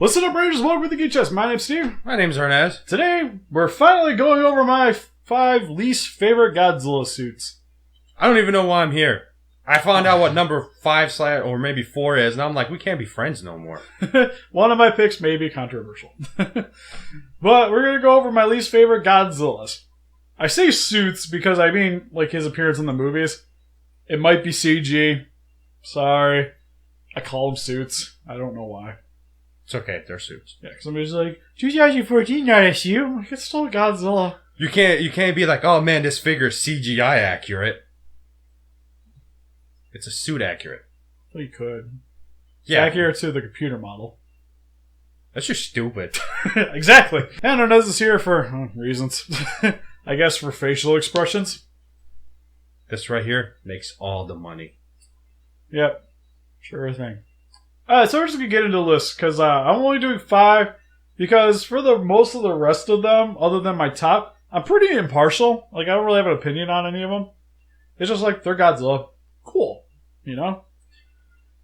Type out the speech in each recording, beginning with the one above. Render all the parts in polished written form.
Listen up, Rangers. Welcome to the Geek Chest. My name's Steve. My name's Ernest. Today, we're finally going over my 5 least favorite Godzilla suits. I don't even know why I'm here. I found out what number 5 or maybe 4 is, and I'm like, we can't be friends no more. One of my picks may be controversial. But we're going to go over my least favorite Godzillas. I say suits because I mean, like, his appearance in the movies. It might be CG. Sorry. I call them suits. I don't know why. It's okay, they're suits. Yeah, because somebody's like, 2014, not a suit. I'm like, it's still Godzilla. You can't be like, oh man, this figure is CGI accurate. It's a suit accurate. Well, you could. It's Yeah. accurate to the computer model. That's just stupid. Exactly. And Inez is here for reasons. I guess for facial expressions. This right here makes all the money. Yep. Sure thing. Alright, so we're just going to get into the list, because I'm only doing 5, because for the most of the rest of them, other than my top, I'm pretty impartial. Like, I don't really have an opinion on any of them. It's just like, they're Godzilla. Cool. You know?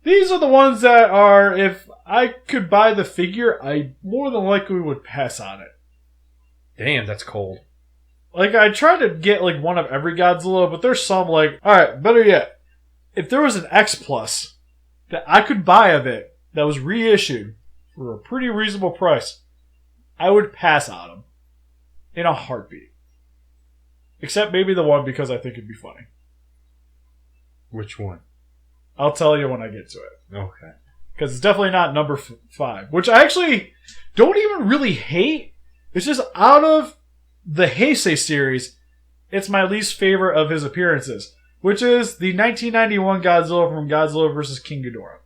These are the ones that are, if I could buy the figure, I more than likely would pass on it. Damn, that's cold. Like, I tried to get, like, one of every Godzilla, but there's some, like, alright, better yet, if there was an X Plus that I could buy of it that was reissued for a pretty reasonable price, I would pass on them in a heartbeat. Except maybe the one because I think it'd be funny. Which one? I'll tell you when I get to it. Okay. Because it's definitely not number 5, which I actually don't even really hate. It's just out of the Heisei series, it's my least favorite of his appearances, which is the 1991 Godzilla from Godzilla vs. King Ghidorah,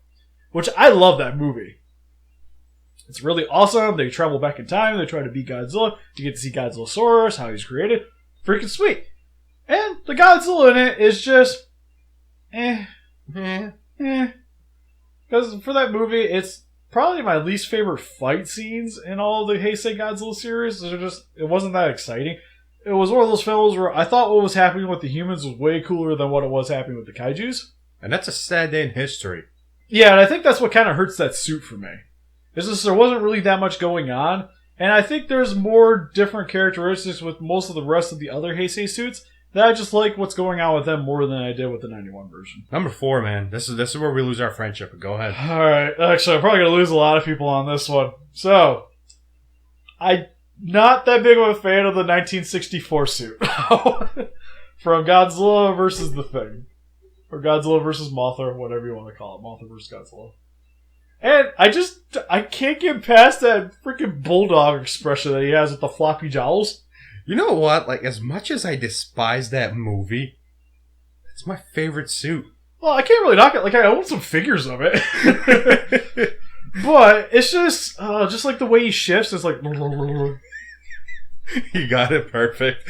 which I love that movie. It's really awesome. They travel back in time. They try to beat Godzilla. You get to see Godzillasaurus, how he's created. Freaking sweet. And the Godzilla in it is just because for that movie, it's probably my least favorite fight scenes in all the Heisei Godzilla series. It wasn't that exciting. It was one of those films where I thought what was happening with the humans was way cooler than what it was happening with the kaijus. And that's a sad day in history. Yeah, and I think that's what kind of hurts that suit for me. It's just there wasn't really that much going on. And I think there's more different characteristics with most of the rest of the other Heisei suits that I just like what's going on with them more than I did with the 91 version. Number 4, man. This is where we lose our friendship. Go ahead. Alright, actually, I'm probably going to lose a lot of people on this one. So, I'm not that big of a fan of the 1964 suit. From Godzilla versus the Thing. Or Godzilla versus Mothra, whatever you want to call it. Mothra versus Godzilla. And I can't get past that freaking bulldog expression that he has with the floppy jowls. You know what? Like, as much as I despise that movie, it's my favorite suit. Well, I can't really knock it. Like, I own some figures of it. But it's just like the way he shifts. It's like... You got it perfect.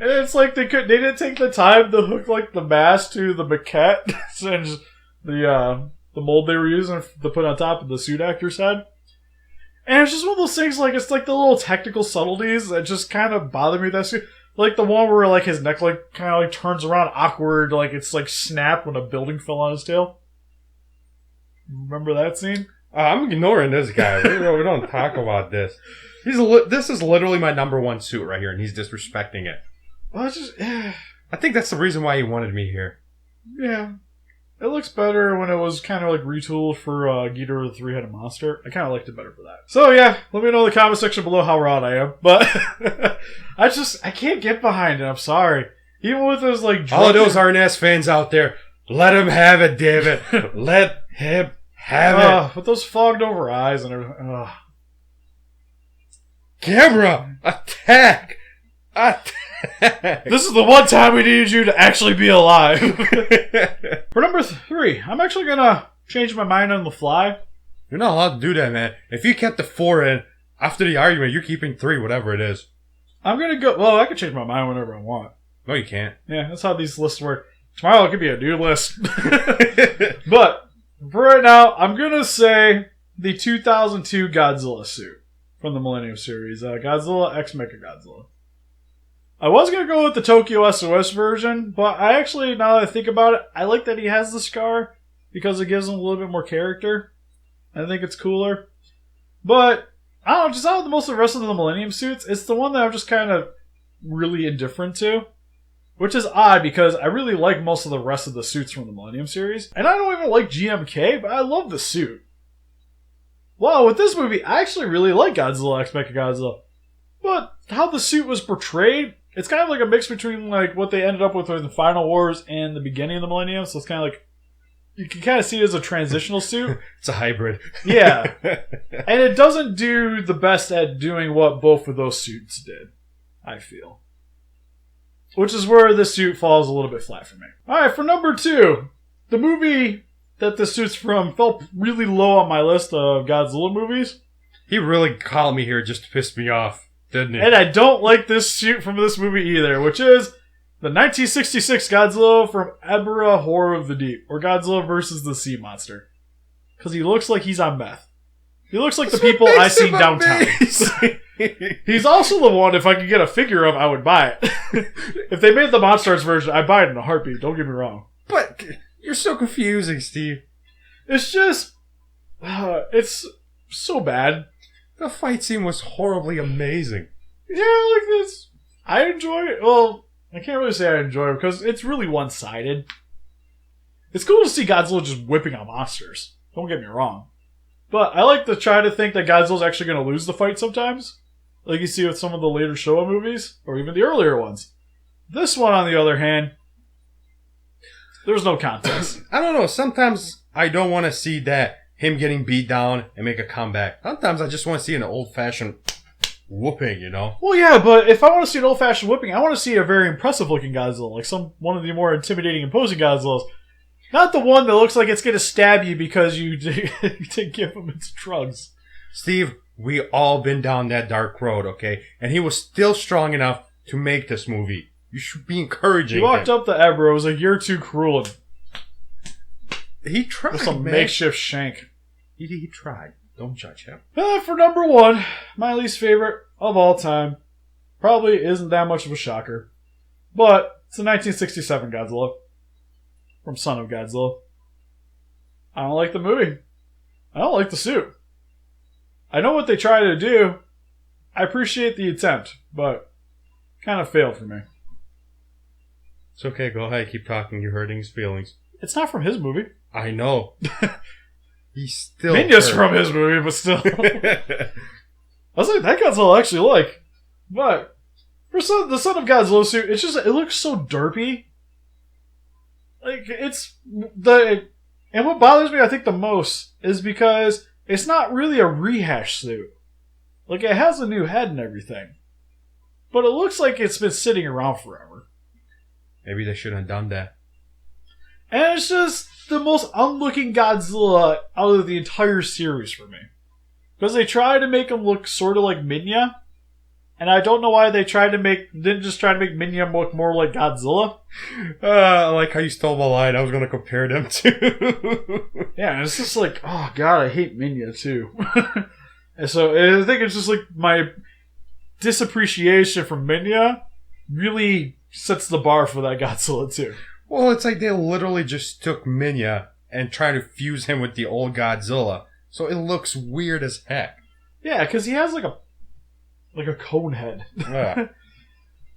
And it's like they didn't take the time to hook, like, the mask to the maquette. And just the mold they were using to put on top of the suit actor's head. And it's just one of those things, like, it's like the little technical subtleties that just kind of bother me. That's like the one where, like, his neck, like, kind of, like, turns around awkward, like it's, like, snapped when a building fell on his tail. Remember that scene? I'm ignoring this guy. We don't talk about this. This is literally my number 1 suit right here, and he's disrespecting it. Well, it's just... I think that's the reason why he wanted me here. Yeah. It looks better when it was kind of like retooled for Ghidorah the Three-Headed Monster. I kind of liked it better for that. So yeah, let me know in the comment section below how wrong I am. But I can't get behind it. I'm sorry. Even with those like... All of those Arnaz fans out there, let him have it, David. Let him have it. With those fogged over eyes and everything. Camera! Attack! This is the one time we needed you to actually be alive. For number 3, I'm actually gonna change my mind on the fly. You're not allowed to do that, man. If you kept the 4 in, after the argument, you're keeping 3, whatever it is. I'm gonna go... Well, I can change my mind whenever I want. No, you can't. Yeah, that's how these lists work. Tomorrow it could be a new list. But, for right now, I'm gonna say the 2002 Godzilla suit from the Millennium series. Godzilla X Mechagodzilla. I was going to go with the Tokyo SOS version, but I actually, now that I think about it, I like that he has the scar because it gives him a little bit more character. I think it's cooler. But I don't know, just out of most of the rest of the Millennium suits, it's the one that I'm just kind of really indifferent to. Which is odd because I really like most of the rest of the suits from the Millennium series. And I don't even like GMK, but I love the suit. Well, with this movie, I actually really like Godzilla X Mechagodzilla. But how the suit was portrayed, it's kind of like a mix between like what they ended up with in the Final Wars and the beginning of the Millennium. So it's kind of like, you can kind of see it as a transitional suit. It's a hybrid. Yeah. And it doesn't do the best at doing what both of those suits did, I feel. Which is where this suit falls a little bit flat for me. Alright, for number 2, the movie that this suit's from fell really low on my list of Godzilla movies. He really called me here just to piss me off, didn't he? And I don't like this suit from this movie either, which is the 1966 Godzilla from Ebirah Horror of the Deep, or Godzilla vs. the Sea Monster. Because he looks like he's on meth. He looks like the people I see downtown. He's also the one, if I could get a figure of, I would buy it. If they made the Monstars version, I'd buy it in a heartbeat, don't get me wrong. But you're so confusing, Steve. It's just... it's so bad. The fight scene was horribly amazing. Yeah, like this. I enjoy it. Well, I can't really say I enjoy it because it's really one-sided. It's cool to see Godzilla just whipping on monsters. Don't get me wrong. But I like to try to think that Godzilla's actually going to lose the fight sometimes. Like you see with some of the later Showa movies, or even the earlier ones. This one, on the other hand, there's no contest. I don't know. Sometimes I don't want to see that, him getting beat down and make a comeback. Sometimes I just want to see an old-fashioned whooping, you know? Well, yeah, but if I want to see an old-fashioned whipping, I want to see a very impressive-looking Godzilla. Like one of the more intimidating, imposing Godzillas. Not the one that looks like it's going to stab you because you didn't give him its drugs. Steve, we all been down that dark road, okay? And he was still strong enough to make this movie. You should be encouraging him. He walked up to Ebro. It was like, you're too cruel. He tried, with some man. makeshift shank. He tried. Don't judge him. For number 1, my least favorite of all time. Probably isn't that much of a shocker. But it's the 1967 Godzilla. From Son of Godzilla. I don't like the movie. I don't like the suit. I know what they try to do. I appreciate the attempt, but kind of failed for me. It's okay, go ahead, keep talking, you're hurting his feelings. It's not from his movie. I know. He's still Minya's from his movie, but still. I was like, that Godzilla I actually like. But for the Son of Godzilla suit, it looks so derpy. Like, and what bothers me, I think, the most is because it's not really a rehash suit. Like, it has a new head and everything. But it looks like it's been sitting around forever. Maybe they shouldn't have done that. And it's just the most unlooking Godzilla out of the entire series for me. Because they tried to make him look sort of like Minya. And I don't know why they didn't just try to make Minya look more like Godzilla. I like how you stole my line. I was going to compare them to. Yeah, it's just like, oh god, I hate Minya too. And so I think it's just like my disappreciation for Minya really sets the bar for that Godzilla too. Well, it's like they literally just took Minya and tried to fuse him with the old Godzilla. So it looks weird as heck. Yeah, because he has like a cone head. Yeah.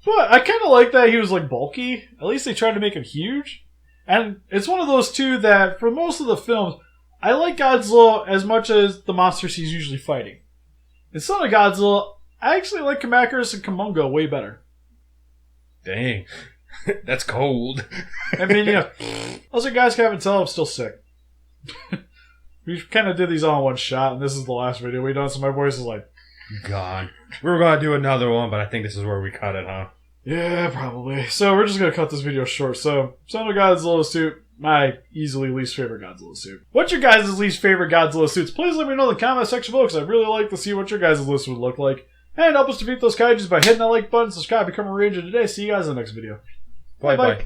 But I kind of like that he was like bulky. At least they tried to make him huge. And it's one of those two that for most of the films, I like Godzilla as much as the monsters he's usually fighting. In Son of Godzilla, I actually like Kamacuras and Kumonga way better. Dang. That's cold. I mean, yeah. Also, guys can't tell I'm still sick. We kind of did these all in one shot, and this is the last video we done, so my voice is like... gone. We were going to do another one, but I think this is where we cut it, huh? Yeah, probably. So we're just going to cut this video short. So, Son of Godzilla suit, my easily least favorite Godzilla suit. What's your guys' least favorite Godzilla suits? Please let me know in the comment section below, because I'd really like to see what your guys' list would look like. And help us defeat those kaijus by hitting that like button, subscribe, become a ranger today. See you guys in the next video. Bye-bye.